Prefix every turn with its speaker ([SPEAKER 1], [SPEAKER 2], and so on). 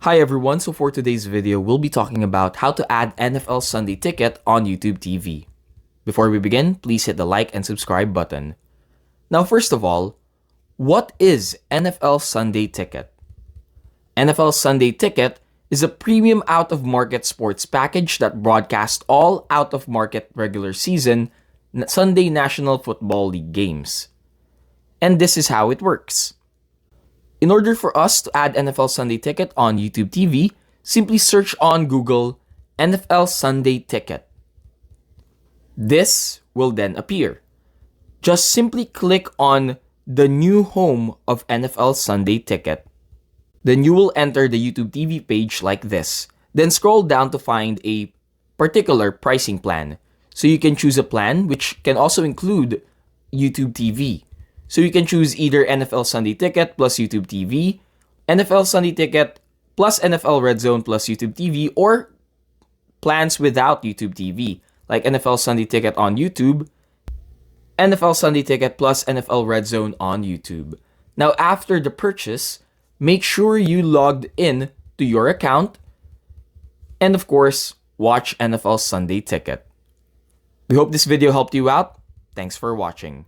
[SPEAKER 1] Hi everyone, so for today's video, we'll be talking about how to add NFL Sunday Ticket on YouTube TV. Before we begin, please hit the like and subscribe button. Now first of all, what is NFL Sunday Ticket? NFL Sunday Ticket is a premium out-of-market sports package that broadcasts all out-of-market regular season Sunday National Football League games. And this is how it works. In order for us to add NFL Sunday Ticket on YouTube TV, simply search on Google NFL Sunday Ticket. This will then appear. Just simply click on the new home of NFL Sunday Ticket. Then you will enter the YouTube TV page like this. Then scroll down to find a particular pricing plan. So you can choose a plan which can also include YouTube TV. So you can choose either NFL Sunday Ticket plus YouTube TV, NFL Sunday Ticket plus NFL Red Zone plus YouTube TV, or plans without YouTube TV, like NFL Sunday Ticket on YouTube, NFL Sunday Ticket plus NFL Red Zone on YouTube. Now after the purchase, make sure you logged in to your account and of course, watch NFL Sunday Ticket. We hope this video helped you out. Thanks for watching.